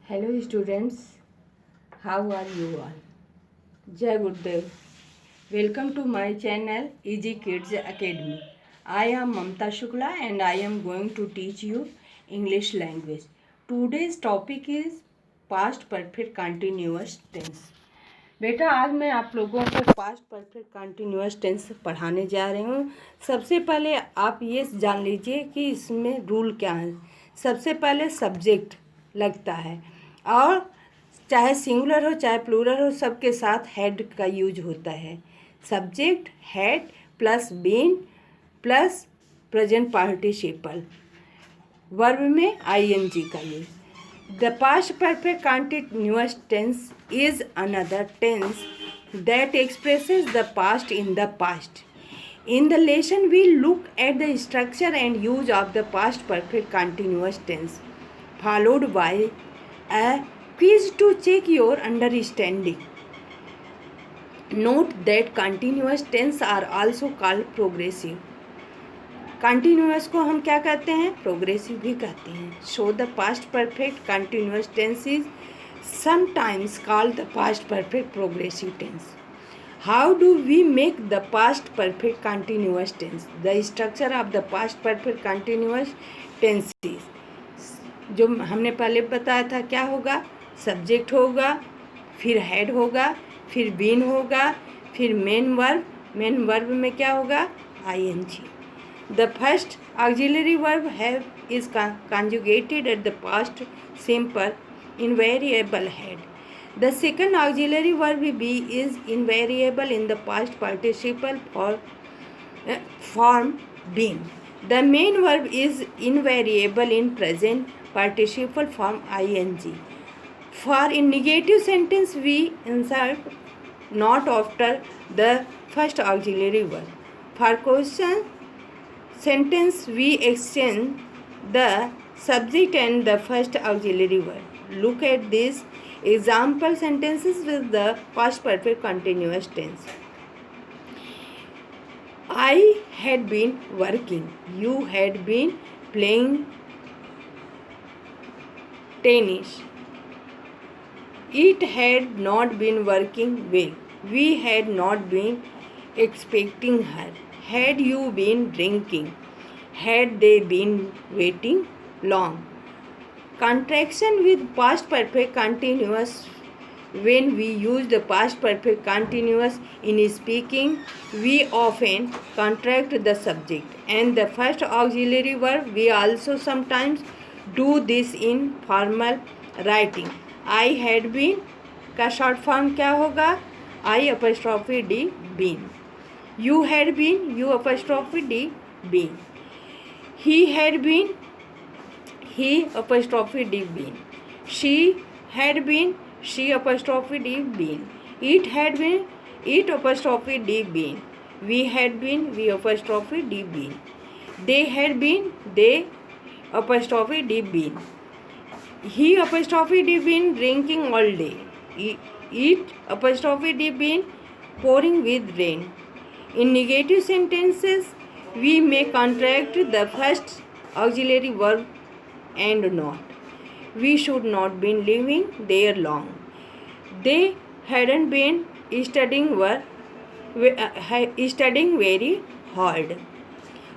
Hello students, how are you all? Jai Gurudev. Welcome to my channel Easy Kids Academy. I am Mamta Shukla and I am going to teach you English language. Today's topic is past perfect continuous tense. बेटा आज मैं आप लोगों को past perfect continuous tense पढ़ाने जा रही हूँ। सबसे पहले आप ये जान लीजिए कि इसमें रूल क्या है। सबसे पहले सब्जेक्ट लगता है और चाहे सिंगुलर हो चाहे प्लूरल हो सबके साथ हैड का यूज होता है। Subject had plus been plus present participle, verb में आईएनजी का use. The past perfect continuous tense is another tense that expresses the past in the past. In the lesson, we look at the structure and use of the past perfect continuous tense, followed by a quiz to check your understanding. Note that continuous tense are also called progressive. Continuous को हम क्या कहते हैं? Progressive भी कहते हैं। So the past perfect continuous tense is sometimes called the past perfect progressive tense. How do we make the past perfect continuous tense? The structure of the past perfect continuous tense जो हमने पहले बताया था क्या होगा? Subject होगा, फिर head होगा, फिर बीन होगा, फिर मेन वर्ब में क्या होगा? ING. The first auxiliary verb have is conjugated at the past simple invariable head. The second auxiliary verb be is invariable in the past participle form been. The main verb is invariable in present participle form ing. For in negative sentence we insert not after the first auxiliary verb. For question sentence we exchange the subject and the first auxiliary verb. Look at these example sentences with the past perfect continuous tense. I had been working. You had been playing tennis. It had not been working well. We had not been expecting her. Had you been drinking? Had they been waiting long? Contraction with past perfect continuous. When we use the past perfect continuous in speaking, we often contract the subject and the first auxiliary verb. We also sometimes do this in formal writing. I had been का short form क्या होगा? I apostrophe d been. You had been, you apostrophe D, been. He had been, he apostrophe D, been. She had been, she apostrophe D, been. It had been, it apostrophe D, been. We had been, we apostrophe D, been. They had been, they apostrophe D, been. He apostrophe D, been drinking all day. It apostrophe D, been pouring with rain. In negative sentences, we may contract the first auxiliary verb and not. We should not be living there long. They hadn't been studying very hard.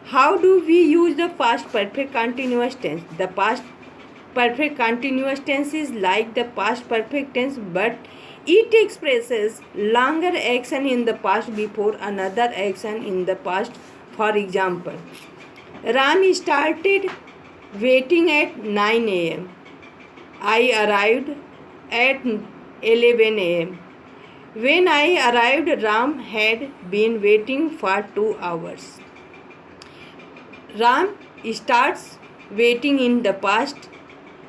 How do we use the past perfect continuous tense? The past perfect continuous tense is like the past perfect tense, but it expresses longer action in the past before another action in the past. For example, Ram started waiting at 9 a.m. I arrived at 11 a.m. When I arrived, Ram had been waiting for 2 hours. Ram starts waiting in the past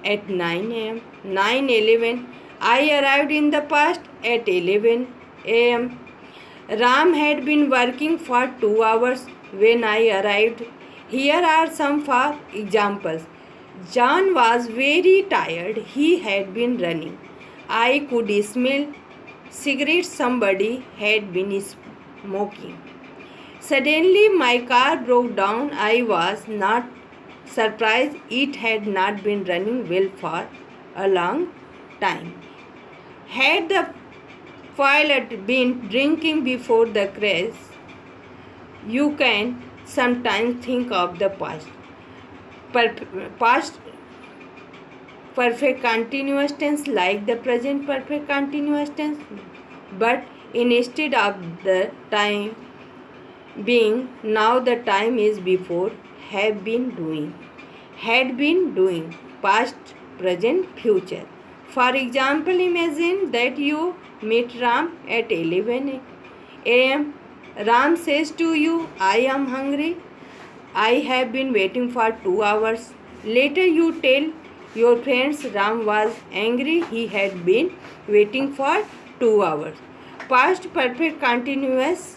at 9 a.m. 9:11. I arrived in the past at 11 a.m. Ram had been working for 2 hours when I arrived. Here are some for examples. John was very tired. He had been running. I could smell cigarettes. Somebody had been smoking. Suddenly my car broke down. I was not surprised. It had not been running well for a long time. Had the pilot been drinking before the crash, you can sometimes think of the past perfect continuous tense like the present perfect continuous tense, but instead of the time being, now the time is before have been doing, had been doing, past, present, future. For example, imagine that you meet Ram at 11 a.m. Ram says to you, I am hungry. I have been waiting for 2 hours. Later, you tell your friends Ram was angry. He had been waiting for 2 hours. Past perfect continuous